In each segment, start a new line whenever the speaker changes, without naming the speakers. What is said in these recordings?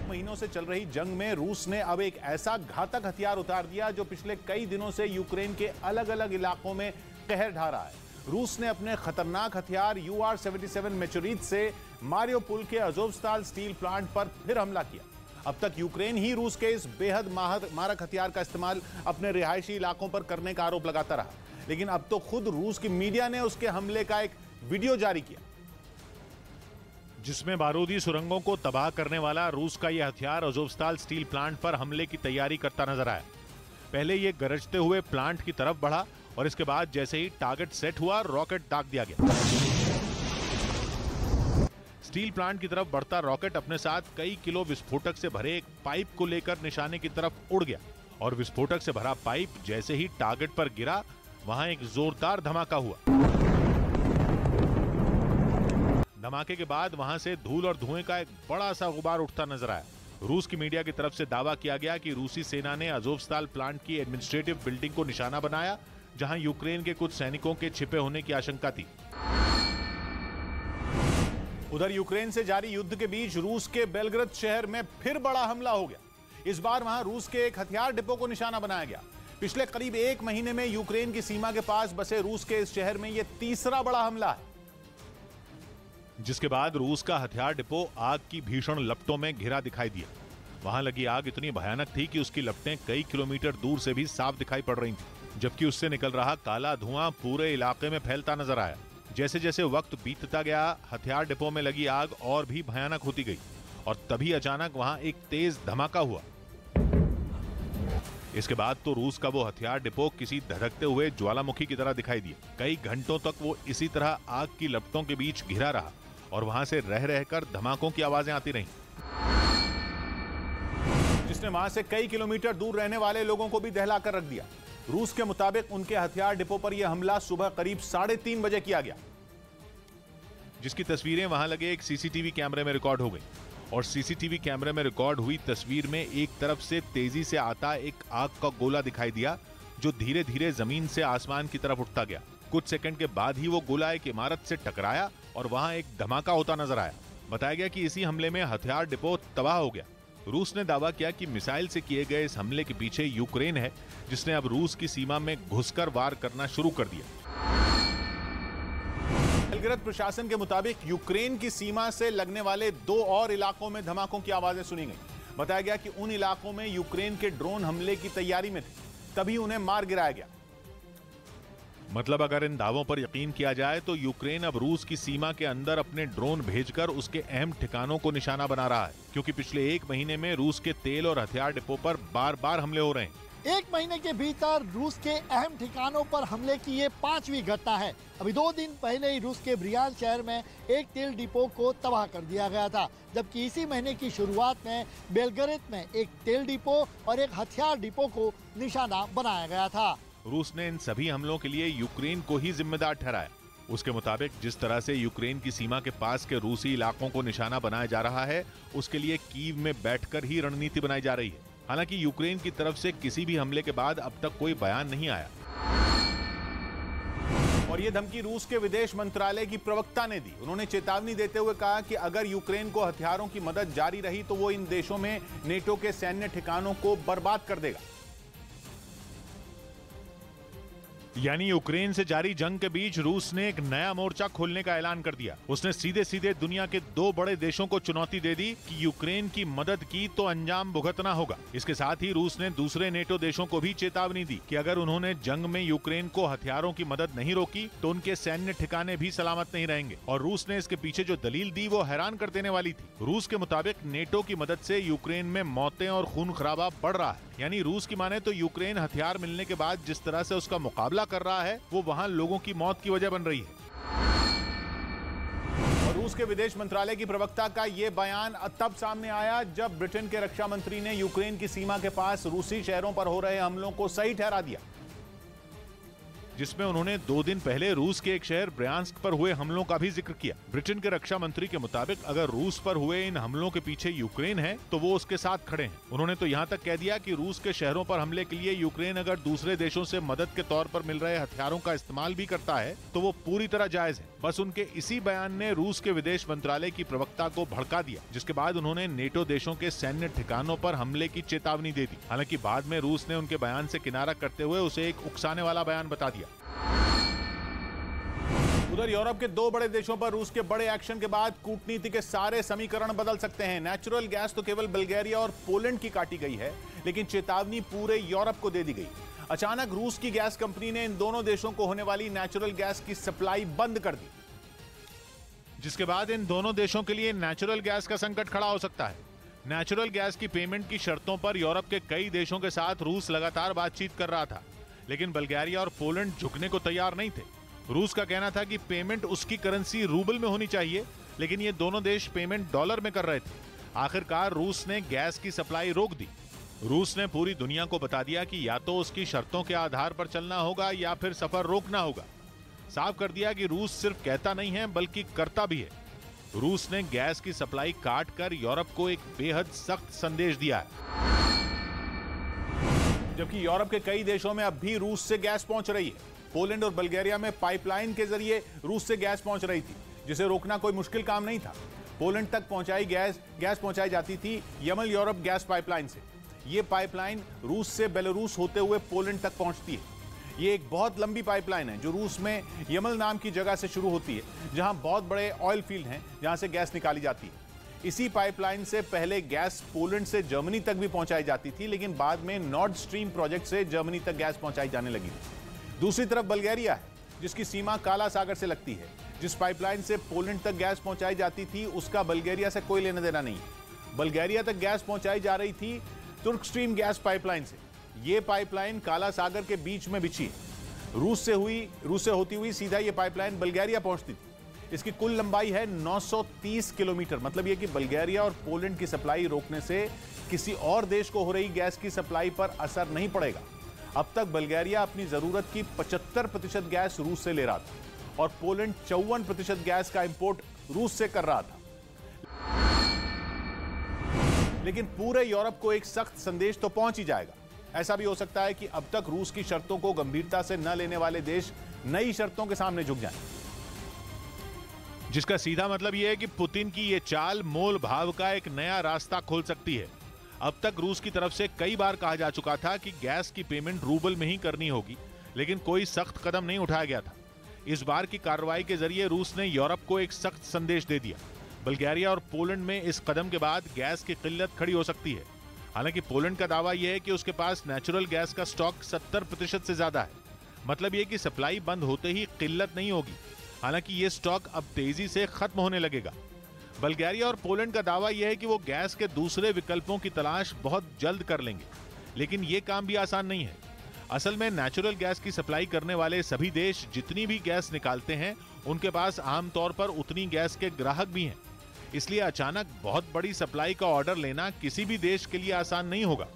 महीनों से चल रही जंग में रूस ने अब एक ऐसा घातक हथियार उतार दिया जो पिछले कई दिनों से यूक्रेन के अलग अलग इलाकों में कहर ढा रहा है। रूस ने अपने खतरनाक हथियार UR-77 मैचुरित से मारियोपोल के अज़ोवस्ताल स्टील प्लांट पर फिर हमला किया। अब तक यूक्रेन ही रूस के इस बेहद मारक हथियार का इस्तेमाल अपने रिहायशी इलाकों पर करने का आरोप लगाता रहा, लेकिन अब तो खुद रूस की मीडिया ने उसके हमले का एक वीडियो जारी किया,
जिसमें बारूदी सुरंगों को तबाह करने वाला रूस का यह हथियार अज़ोवस्ताल स्टील प्लांट पर हमले की तैयारी करता नजर आया। पहले यह गरजते हुए प्लांट की तरफ बढ़ा और इसके बाद जैसे ही टारगेट सेट हुआ, रॉकेट दाग दिया गया। स्टील प्लांट की तरफ बढ़ता रॉकेट अपने साथ कई किलो विस्फोटक से भरे एक पाइप को लेकर निशाने की तरफ उड़ गया और विस्फोटक से भरा पाइप जैसे ही टारगेट पर गिरा, वहां एक जोरदार धमाका हुआ। धमाके के बाद वहां से धूल और धुएं का एक बड़ा सा गुबार उठता नजर आया। रूस की मीडिया की तरफ से दावा किया गया कि रूसी सेना ने अज़ोवस्ताल प्लांट की एडमिनिस्ट्रेटिव बिल्डिंग को निशाना बनाया, जहां यूक्रेन के कुछ सैनिकों के छिपे होने की आशंका थी।
उधर यूक्रेन से जारी युद्ध के बीच रूस के बेलग्राद शहर में फिर बड़ा हमला हो गया। इस बार वहां रूस के एक हथियार डिपो को निशाना बनाया गया। पिछले करीब एक महीने में यूक्रेन की सीमा के पास बसे रूस के इस शहर में यह तीसरा बड़ा हमला है,
जिसके बाद रूस का हथियार डिपो आग की भीषण लपटों में घिरा दिखाई दिया। वहां लगी आग इतनी भयानक थी कि उसकी लपटें कई किलोमीटर दूर से भी साफ दिखाई पड़ रही थी, जबकि उससे निकल रहा काला धुआं पूरे इलाके में फैलता नजर आया। जैसे जैसे वक्त बीतता गया, हथियार डिपो में लगी आग और भी भयानक होती गई और तभी अचानक वहां एक तेज धमाका हुआ। इसके बाद तो रूस का वो हथियार डिपो किसी धधकते हुए ज्वालामुखी की तरह दिखाई दिया। कई घंटों तक वो इसी तरह आग की लपटों के बीच घिरा रहा और वहां से रह रहकर धमाकों की आवाजें आती रहीं,
जिसने वहां से कई किलोमीटर दूर रहने वाले लोगों को भी दहलाकर रख दिया। रूस के मुताबिक उनके हथियार डिपो पर यह हमला सुबह करीब 3:30 बजे किया गया,
जिसकी तस्वीरें वहां लगे एक सीसीटीवी कैमरे में रिकॉर्ड हो गई और सीसीटीवी कैमरे में रिकॉर्ड हुई तस्वीर में एक तरफ से तेजी से आता एक आग का गोला दिखाई दिया, जो धीरे धीरे जमीन से आसमान की तरफ उठता गया। कुछ सेकंड के बाद ही वो गोला एक इमारत से टकराया और वहां एक धमाका होता नजर आया। बताया गया कि इसी हमले में हथियार डिपो तबाह हो गया। रूस ने दावा किया कि मिसाइल से किए गए इस हमले के पीछे यूक्रेन है, जिसने अब रूस की सीमा में घुसकर वार करना शुरू कर दिया।
बेलग्राद प्रशासन के मुताबिक यूक्रेन की सीमा से लगने वाले 2 और इलाकों में धमाकों की आवाजें सुनी गई। बताया गया कि उन इलाकों में यूक्रेन के ड्रोन हमले की तैयारी में थे, तभी उन्हें मार गिराया गया।
मतलब अगर इन दावों पर यकीन किया जाए तो यूक्रेन अब रूस की सीमा के अंदर अपने ड्रोन भेजकर उसके अहम ठिकानों को निशाना बना रहा है, क्योंकि पिछले एक महीने में रूस के तेल और हथियार डिपो पर बार बार हमले हो रहे हैं।
एक महीने के भीतर रूस के अहम ठिकानों पर हमले की ये 5वीं घटना है। अभी 2 दिन पहले ही रूस के ब्रियान शहर में एक तेल डिपो को तबाह कर दिया गया था, जबकि इसी महीने की शुरुआत में बेलग्राद में एक तेल डिपो और एक हथियार डिपो को निशाना बनाया गया था।
रूस ने इन सभी हमलों के लिए यूक्रेन को ही जिम्मेदार ठहराया। उसके मुताबिक जिस तरह से यूक्रेन की सीमा के पास के रूसी इलाकों को निशाना बनाया जा रहा है, उसके लिए कीव में बैठकर ही रणनीति बनाई जा रही है। हालांकि यूक्रेन की तरफ से किसी भी हमले के बाद अब तक कोई बयान नहीं आया।
और ये धमकी रूस के विदेश मंत्रालय की प्रवक्ता ने दी। उन्होंने चेतावनी देते हुए कहा कि अगर यूक्रेन को हथियारों की मदद जारी रही तो वो इन देशों में नेटो के सैन्य ठिकानों को बर्बाद कर देगा।
यानी यूक्रेन से जारी जंग के बीच रूस ने एक नया मोर्चा खोलने का ऐलान कर दिया। उसने सीधे सीधे दुनिया के 2 बड़े देशों को चुनौती दे दी कि यूक्रेन की मदद की तो अंजाम भुगतना होगा। इसके साथ ही रूस ने दूसरे नेटो देशों को भी चेतावनी दी कि अगर उन्होंने जंग में यूक्रेन को हथियारों की मदद नहीं रोकी तो उनके सैन्य ठिकाने भी सलामत नहीं रहेंगे। और रूस ने इसके पीछे जो दलील दी वो हैरान कर देने वाली थी। रूस के मुताबिक नेटो की मदद से यूक्रेन में मौतें और खून खराबा बढ़ रहा है। यानी रूस की माने तो यूक्रेन हथियार मिलने के बाद जिस तरह से उसका मुकाबला कर रहा है, वो वहां लोगों की मौत की वजह बन रही है।
और रूस के विदेश मंत्रालय की प्रवक्ता का यह बयान तब सामने आया जब ब्रिटेन के रक्षा मंत्री ने यूक्रेन की सीमा के पास रूसी शहरों पर हो रहे हमलों को सही ठहरा दिया,
जिसमें उन्होंने 2 दिन पहले रूस के एक शहर ब्रियांस्क पर हुए हमलों का भी जिक्र किया। ब्रिटेन के रक्षा मंत्री के मुताबिक अगर रूस पर हुए इन हमलों के पीछे यूक्रेन है तो वो उसके साथ खड़े हैं। उन्होंने तो यहाँ तक कह दिया कि रूस के शहरों पर हमले के लिए यूक्रेन अगर दूसरे देशों से मदद के तौर पर मिल रहे हथियारों का इस्तेमाल भी करता है तो वो पूरी तरह जायज है। बस उनके इसी बयान ने रूस के विदेश मंत्रालय की प्रवक्ता को भड़का दिया, जिसके बाद उन्होंने नेटो देशों के सैन्य ठिकानों पर हमले की चेतावनी दे दी। हालांकि बाद में रूस ने उनके बयान से किनारा करते हुए उसे एक उकसाने वाला बयान बता दिया।
उधर यूरोप के दो बड़े देशों पर रूस के बड़े एक्शन के बाद कूटनीति के सारे समीकरण बदल सकते हैं। नेचुरल गैस तो केवल बल्गेरिया और पोलैंड की काटी गई है, लेकिन चेतावनी पूरे यूरोप को दे दी गई। अचानक रूस की गैस कंपनी ने इन दोनों देशों को होने वाली नेचुरल गैस की सप्लाई बंद कर दी,
जिसके बाद इन दोनों देशों के लिए नेचुरल गैस का संकट खड़ा हो सकता है। नेचुरल गैस की पेमेंट की शर्तों पर यूरोप के कई देशों के साथ रूस लगातार बातचीत कर रहा था, लेकिन बल्गेरिया और पोलैंड झुकने को तैयार नहीं थे। रूस का कहना था कि पेमेंट उसकी करेंसी रूबल में होनी चाहिए, लेकिन ये दोनों देश पेमेंट डॉलर में कर रहे थे। आखिरकार रूस ने गैस की सप्लाई रोक दी। रूस ने पूरी दुनिया को बता दिया कि या तो उसकी शर्तों के आधार पर चलना होगा या फिर सफर रोकना होगा। साफ कर दिया कि रूस सिर्फ कहता नहीं है बल्कि करता भी है। रूस ने गैस की सप्लाई काट कर यूरोप को एक बेहद सख्त संदेश दिया है।
जबकि यूरोप के कई देशों में अब भी रूस से गैस पहुंच रही है। पोलैंड और बल्गेरिया में पाइपलाइन के जरिए रूस से गैस पहुंच रही थी, जिसे रोकना कोई मुश्किल काम नहीं था। पोलैंड तक पहुंचाई गैस पहुंचाई जाती थी यमल यूरोप गैस पाइपलाइन से। यह पाइपलाइन रूस से बेलारूस होते हुए पोलैंड तक पहुंचती है। ये एक बहुत लंबी पाइपलाइन है जो रूस में यमल नाम की जगह से शुरू होती है, जहां बहुत बड़े ऑयल फील्ड हैं जहां से गैस निकाली जाती है। इसी पाइपलाइन से पहले गैस पोलैंड से जर्मनी तक भी पहुंचाई जाती थी, लेकिन बाद में नॉर्ड स्ट्रीम प्रोजेक्ट से जर्मनी तक गैस पहुंचाई जाने लगी थी। दूसरी तरफ बल्गेरिया है, जिसकी सीमा काला सागर से लगती है। जिस पाइपलाइन से पोलैंड तक गैस पहुंचाई जाती थी उसका बल्गेरिया से कोई लेना देना नहीं है। बल्गेरिया तक गैस पहुंचाई जा रही थी तुर्क स्ट्रीम गैस पाइपलाइन से। यह पाइपलाइन काला सागर के बीच में बिछी है। रूस से होती हुई सीधा यह पाइपलाइन बल्गेरिया पहुंचती थी। इसकी कुल लंबाई है 930 किलोमीटर। मतलब यह कि बल्गेरिया और पोलैंड की सप्लाई रोकने से किसी और देश को हो रही गैस की सप्लाई पर असर नहीं पड़ेगा। अब तक बल्गेरिया अपनी जरूरत की 75% गैस रूस से ले रहा था और पोलैंड 54% गैस का इंपोर्ट रूस से कर रहा था। लेकिन पूरे यूरोप को एक सख्त संदेश तो पहुंच ही जाएगा। ऐसा भी हो सकता है कि अब तक रूस की शर्तों को गंभीरता से न लेने वाले देश नई शर्तों के सामने झुक जाएं।
जिसका सीधा मतलब यह है कि पुतिन की यह चाल मोल भाव का एक नया रास्ता खोल सकती है। अब तक रूस की तरफ से कई बार कहा जा चुका था कि गैस की पेमेंट रूबल में ही करनी होगी, लेकिन कोई सख्त कदम नहीं उठाया गया था। इस बार की कार्रवाई के जरिए रूस ने यूरोप को एक सख्त संदेश दे दिया। बल्गेरिया और पोलैंड में इस कदम के बाद गैस की किल्लत खड़ी हो सकती है। हालांकि पोलैंड का दावा यह है कि उसके पास नेचुरल गैस का स्टॉक 70% से ज्यादा है। मतलब यह कि सप्लाई बंद होते ही किल्लत नहीं होगी। हालांकि यह स्टॉक अब तेजी से खत्म होने लगेगा। बल्गेरिया और पोलैंड का दावा यह है कि वो गैस के दूसरे विकल्पों की तलाश बहुत जल्द कर लेंगे, लेकिन यह काम भी आसान नहीं है। असल में नेचुरल गैस की सप्लाई करने वाले सभी देश जितनी भी गैस निकालते हैं, उनके पास आमतौर पर उतनी गैस के ग्राहक भी हैं। इसलिए अचानक बहुत बड़ी सप्लाई का ऑर्डर लेना किसी भी देश के लिए आसान नहीं होगा।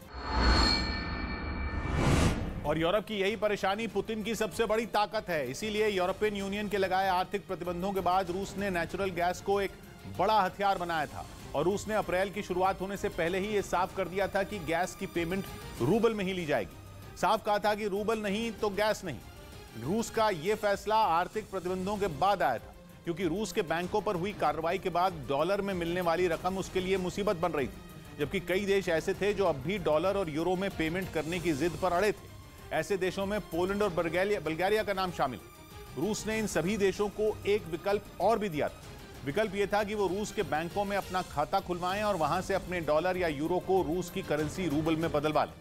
और यूरोप की यही परेशानी पुतिन की सबसे बड़ी ताकत है। इसीलिए यूरोपियन यूनियन के लगाए आर्थिक प्रतिबंधों के बाद रूस ने नेचुरल गैस को एक बड़ा हथियार बनाया था। और रूस ने अप्रैल की शुरुआत होने से पहले ही यह साफ कर दिया था कि गैस की पेमेंट रूबल में ही ली जाएगी। साफ कहा था कि रूबल नहीं तो गैस नहीं। रूस का यह फैसला आर्थिक प्रतिबंधों के बाद आया था, क्योंकि रूस के बैंकों पर हुई कार्रवाई के बाद डॉलर में मिलने वाली रकम उसके लिए मुसीबत बन रही थी। जबकि कई देश ऐसे थे जो अब भी डॉलर और यूरो में पेमेंट करने की जिद पर अड़े थे। ऐसे देशों में पोलैंड और बल्गेरिया का नाम शामिल। रूस ने इन सभी देशों को एक विकल्प और भी दिया था। विकल्प यह था कि वो रूस के बैंकों में अपना खाता खुलवाएं और वहां से अपने डॉलर या यूरो को रूस की करेंसी रूबल में बदलवा लें।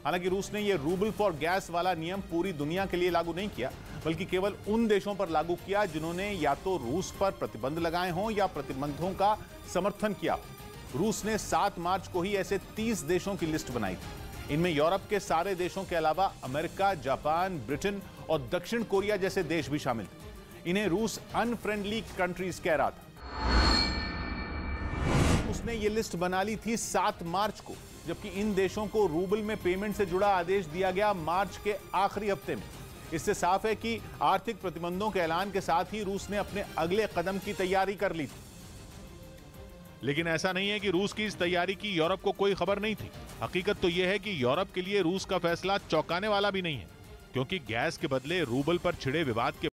हालांकि रूस ने यह रूबल फॉर गैस वाला नियम पूरी दुनिया के लिए लागू नहीं किया, बल्कि केवल उन देशों पर लागू किया जिन्होंने या तो रूस पर प्रतिबंध लगाए हों या प्रतिबंधों का समर्थन किया। रूस ने 7 मार्च को ही ऐसे 30 देशों की लिस्ट बनाई थी। इनमें यूरोप के सारे देशों के अलावा अमेरिका, जापान, ब्रिटेन और दक्षिण कोरिया जैसे देश भी शामिल थे। इन्हें रूस अनफ्रेंडली कंट्रीज कह रहा था। उसने ये लिस्ट बना ली थी 7 मार्च को, जबकि इन देशों को रूबल में पेमेंट से जुड़ा आदेश दिया गया मार्च के आखिरी हफ्ते में। इससे साफ है कि आर्थिक प्रतिबंधों के ऐलान के साथ ही रूस ने अपने अगले कदम की तैयारी कर ली थी।
लेकिन ऐसा नहीं है कि रूस की इस तैयारी की यूरोप को कोई खबर नहीं थी। हकीकत तो यह है कि यूरोप के लिए रूस का फैसला चौंकाने वाला भी नहीं है, क्योंकि गैस के बदले रूबल पर छिड़े विवाद के